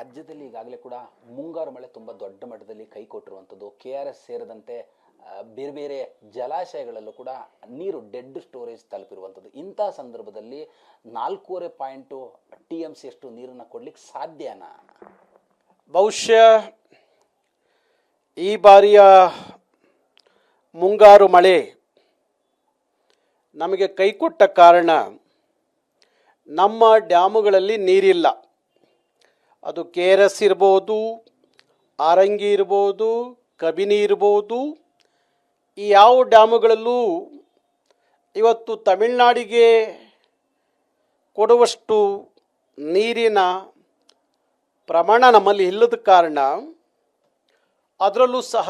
ರಾಜ್ಯದಲ್ಲಿ ಈಗಾಗಲೇ ಕೂಡ ಮುಂಗಾರು ಮಳೆ ತುಂಬ ದೊಡ್ಡ ಮಟ್ಟದಲ್ಲಿ ಕೈ ಕೊಟ್ಟಿರುವಂಥದ್ದು. KRS ಸೇರಿದಂತೆ ಬೇರೆ ಬೇರೆ ಜಲಾಶಯಗಳಲ್ಲೂ ಕೂಡ ನೀರು ಡೆಡ್ ಸ್ಟೋರೇಜ್ ತಲುಪಿರುವಂಥದ್ದು. ಇಂಥ ಸಂದರ್ಭದಲ್ಲಿ 4.5 TMC ಅಷ್ಟು ನೀರನ್ನು ಕೊಡ್ಲಿಕ್ಕೆ ಸಾಧ್ಯನಾ? ಬಹುಶಃ ಈ ಬಾರಿಯ ಮುಂಗಾರು ಮಳೆ ನಮಗೆ ಕೈಕೊಟ್ಟ ಕಾರಣ ನಮ್ಮ ಡ್ಯಾಮುಗಳಲ್ಲಿ ನೀರಿಲ್ಲ. ಅದು KRS ಇರ್ಬೋದು, ಆರಂಗಿ ಇರ್ಬೋದು, ಕಬಿನಿ ಇರ್ಬೋದು. ಈ ಯಾವ ಡ್ಯಾಮುಗಳಲ್ಲೂ ಇವತ್ತು ತಮಿಳುನಾಡಿಗೆ ಕೊಡುವಷ್ಟು ನೀರಿನ ಪ್ರಮಾಣ ನಮ್ಮಲ್ಲಿ ಇಲ್ಲದ ಕಾರಣ, ಅದರಲ್ಲೂ ಸಹ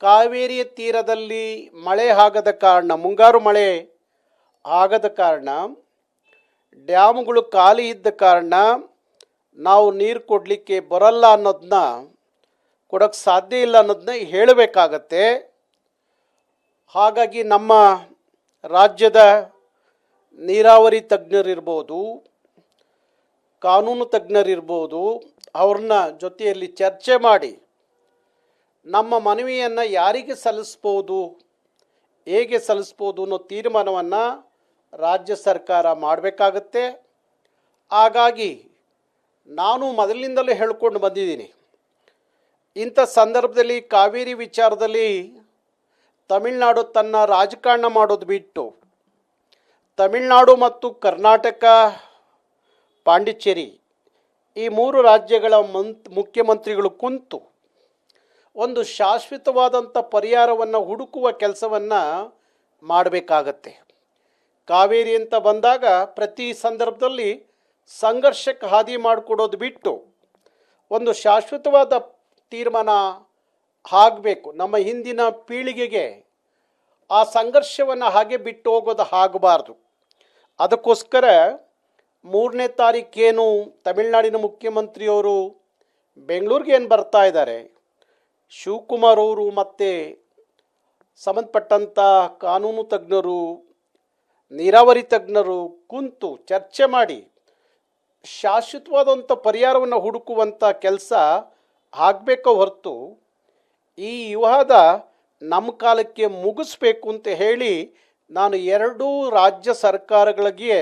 ಕಾವೇರಿಯ ತೀರದಲ್ಲಿ ಮಳೆ ಆಗದ ಕಾರಣ, ಮುಂಗಾರು ಮಳೆ ಆಗದ ಕಾರಣ, ಡ್ಯಾಮುಗಳು ಖಾಲಿ ಇದ್ದ ಕಾರಣ ನಾವು ನೀರು ಕೊಡಲಿಕ್ಕೆ ಬರಲ್ಲ ಅನ್ನೋದನ್ನ, ಕೊಡೋಕ್ಕೆ ಸಾಧ್ಯ ಇಲ್ಲ ಅನ್ನೋದನ್ನ ಹೇಳಬೇಕಾಗತ್ತೆ. ಹಾಗಾಗಿ ನಮ್ಮ ರಾಜ್ಯದ ನೀರಾವರಿ ತಜ್ಞರಿರ್ಬೋದು, ಕಾನೂನು ತಜ್ಞರಿರ್ಬೋದು, ಅವ್ರನ್ನ ಜೊತೆಯಲ್ಲಿ ಚರ್ಚೆ ಮಾಡಿ ನಮ್ಮ ಮನವಿಯನ್ನು ಯಾರಿಗೆ ಸಲ್ಲಿಸ್ಬೋದು, ಹೇಗೆ ಸಲ್ಲಿಸ್ಬೋದು ಅನ್ನೋ ತೀರ್ಮಾನವನ್ನು ರಾಜ್ಯ ಸರ್ಕಾರ ಮಾಡಬೇಕಾಗತ್ತೆ. ಹಾಗಾಗಿ ನಾನು ಮೊದಲಿನಿಂದಲೂ ಹೇಳ್ಕೊಂಡು ಬಂದಿದ್ದೀನಿ, ಇಂಥ ಸಂದರ್ಭದಲ್ಲಿ ಕಾವೇರಿ ವಿಚಾರದಲ್ಲಿ ತಮಿಳುನಾಡು ತನ್ನ ರಾಜಕಾರಣ ಮಾಡೋದು ಬಿಟ್ಟು, ತಮಿಳುನಾಡು ಮತ್ತು ಕರ್ನಾಟಕ, ಪಾಂಡಿಚೇರಿ ಈ 3 ರಾಜ್ಯಗಳ ಮುಖ್ಯಮಂತ್ರಿಗಳು ಕುಂತು ಒಂದು ಶಾಶ್ವತವಾದಂಥ ಪರಿಹಾರವನ್ನು ಹುಡುಕುವ ಕೆಲಸವನ್ನು ಮಾಡಬೇಕಾಗತ್ತೆ. ಕಾವೇರಿ ಅಂತ ಬಂದಾಗ ಪ್ರತಿ ಸಂದರ್ಭದಲ್ಲಿ ಸಂಘರ್ಷಕ್ಕೆ ಹಾದಿ ಮಾಡಿಕೊಡೋದು ಬಿಟ್ಟು ಒಂದು ಶಾಶ್ವತವಾದ ತೀರ್ಮಾನ ಆಗಬೇಕು. ನಮ್ಮ ಹಿಂದಿನ ಪೀಳಿಗೆಗೆ ಆ ಸಂಘರ್ಷವನ್ನು ಹಾಗೆ ಬಿಟ್ಟು ಹೋಗೋದು ಆಗಬಾರ್ದು. ಅದಕ್ಕೋಸ್ಕರ 3ನೇ ತಾರೀಕೇನು ತಮಿಳುನಾಡಿನ ಮುಖ್ಯಮಂತ್ರಿಯವರು ಬೆಂಗಳೂರಿಗೆ ಏನು ಬರ್ತಾ ಇದ್ದಾರೆ, ಶಿವಕುಮಾರ್ ಅವರು ಮತ್ತು ಸಂಬಂಧಪಟ್ಟಂಥ ಕಾನೂನು ತಜ್ಞರು, ನೀರಾವರಿ ತಜ್ಞರು ಕುಂತು ಚರ್ಚೆ ಮಾಡಿ ಶಾಶ್ವತವಾದಂಥ ಪರಿಹಾರವನ್ನು ಹುಡುಕುವಂಥ ಕೆಲಸ ಆಗಬೇಕೋ ಹೊರತು ಈ ವಿವಾದ ನಮ್ಮ ಕಾಲಕ್ಕೆ ಮುಗಿಸ್ಬೇಕು ಅಂತ ಹೇಳಿ ನಾನು 2 ರಾಜ್ಯ ಸರ್ಕಾರಗಳಿಗೆ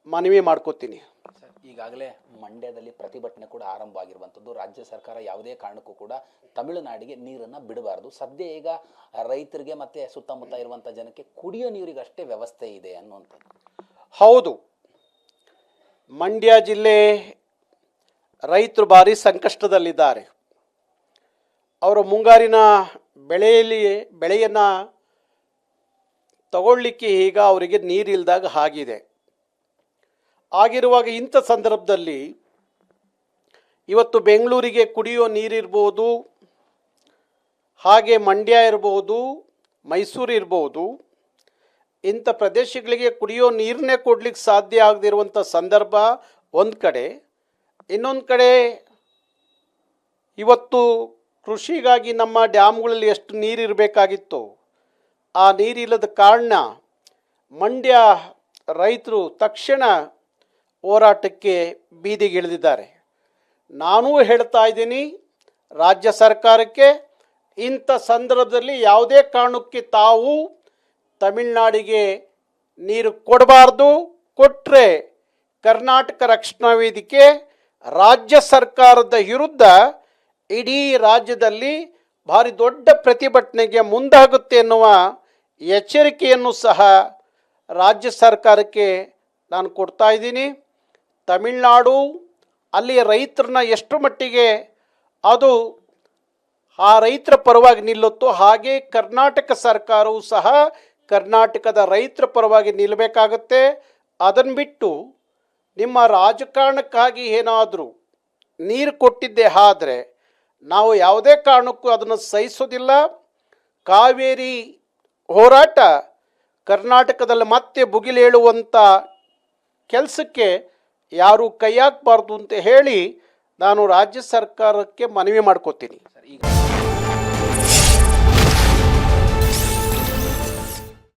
ಮನವಿ ಮಾಡ್ಕೋತೀನಿ. ಸರ್, ಈಗಾಗಲೇ ಮಂಡ್ಯದಲ್ಲಿ ಪ್ರತಿಭಟನೆ ಕೂಡ ಆರಂಭ ಆಗಿರುವಂಥದ್ದು. ರಾಜ್ಯ ಸರ್ಕಾರ ಯಾವುದೇ ಕಾರಣಕ್ಕೂ ಕೂಡ ತಮಿಳುನಾಡಿಗೆ ನೀರನ್ನು ಬಿಡಬಾರ್ದು. ಸದ್ಯ ಈಗ ರೈತರಿಗೆ ಮತ್ತು ಸುತ್ತಮುತ್ತ ಇರುವಂಥ ಜನಕ್ಕೆ ಕುಡಿಯೋ ನೀರಿಗಷ್ಟೇ ವ್ಯವಸ್ಥೆ ಇದೆ ಅನ್ನುವಂಥದ್ದು. ಹೌದು, ಮಂಡ್ಯ ಜಿಲ್ಲೆ ರೈತರು ಭಾರಿ ಸಂಕಷ್ಟದಲ್ಲಿದ್ದಾರೆ. ಅವರ ಮುಂಗಾರಿನ ಬೆಳೆಯನ್ನು ತಗೊಳ್ಳಿಕ್ಕೆ ಈಗ ಅವರಿಗೆ ನೀರಿಲ್ದಾಗ ಆಗಿದೆ. ಆಗಿರುವಾಗ ಇಂಥ ಸಂದರ್ಭದಲ್ಲಿ ಇವತ್ತು ಬೆಂಗಳೂರಿಗೆ ಕುಡಿಯೋ ನೀರಿರ್ಬೋದು, ಹಾಗೆ ಮಂಡ್ಯ ಇರ್ಬೋದು, ಮೈಸೂರು ಇರ್ಬೋದು, ಇಂಥ ಪ್ರದೇಶಗಳಿಗೆ ಕುಡಿಯೋ ನೀರನ್ನೇ ಕೊಡ್ಲಿಕ್ಕೆ ಸಾಧ್ಯ ಆಗದಿರುವಂಥ ಸಂದರ್ಭ ಒಂದು ಕಡೆ. ಇನ್ನೊಂದು ಕಡೆ ಇವತ್ತು ಕೃಷಿಗಾಗಿ ನಮ್ಮ ಡ್ಯಾಮ್ಗಳಲ್ಲಿ ಎಷ್ಟು ನೀರಿರಬೇಕಾಗಿತ್ತು ಆ ನೀರಿಲ್ಲದ ಕಾರಣ ಮಂಡ್ಯ ರೈತರು ತಕ್ಷಣ ಹೋರಾಟಕ್ಕೆ ಬೀದಿಗಿಳಿದಿದ್ದಾರೆ. ನಾನೂ ಹೇಳ್ತಾ ಇದ್ದೀನಿ ರಾಜ್ಯ ಸರ್ಕಾರಕ್ಕೆ, ಇಂಥ ಸಂದರ್ಭದಲ್ಲಿ ಯಾವುದೇ ಕಾರಣಕ್ಕೆ ತಾವು ತಮಿಳುನಾಡಿಗೆ ನೀರು ಕೊಡಬಾರ್ದು. ಕೊಟ್ಟರೆ ಕರ್ನಾಟಕ ರಕ್ಷಣಾ ವೇದಿಕೆ ರಾಜ್ಯ ಸರ್ಕಾರದ ವಿರುದ್ಧ ಇಡೀ ರಾಜ್ಯದಲ್ಲಿ ಭಾರಿ ದೊಡ್ಡ ಪ್ರತಿಭಟನೆಗೆ ಮುಂದಾಗುತ್ತೆ ಎನ್ನುವ ಎಚ್ಚರಿಕೆಯನ್ನು ಸಹ ರಾಜ್ಯ ಸರ್ಕಾರಕ್ಕೆ ನಾನು ಕೊಡ್ತಾ ಇದ್ದೀನಿ. ತಮಿಳುನಾಡು ಅಲ್ಲಿ ರೈತರನ್ನ ಎಷ್ಟು ಮಟ್ಟಿಗೆ ಅದು ಆ ರೈತರ ಪರವಾಗಿ ನಿಲ್ಲುತ್ತೋ ಹಾಗೆ ಕರ್ನಾಟಕ ಸರ್ಕಾರವು ಸಹ ಕರ್ನಾಟಕದ ರೈತರ ಪರವಾಗಿ ನಿಲ್ಲಬೇಕಾಗತ್ತೆ. ಅದನ್ನು ಬಿಟ್ಟು ನಿಮ್ಮ ರಾಜಕಾರಣಕ್ಕಾಗಿ ಏನಾದರೂ ನೀರು ಕೊಟ್ಟಿದ್ದೇ ಆದರೆ ನಾವು ಯಾವುದೇ ಕಾರಣಕ್ಕೂ ಅದನ್ನು ಸಹಿಸೋದಿಲ್ಲ. ಕಾವೇರಿ ಹೋರಾಟ ಕರ್ನಾಟಕದಲ್ಲಿ ಮತ್ತೆ ಭುಗಿಲೇಳುವಂಥ ಕೆಲಸಕ್ಕೆ ಯಾರೂ ಕೈ ಹಾಕಬಾರ್ದು ಅಂತ ಹೇಳಿ ನಾನು ರಾಜ್ಯ ಸರ್ಕಾರಕ್ಕೆ ಮನವಿ ಮಾಡ್ಕೋತೀನಿ.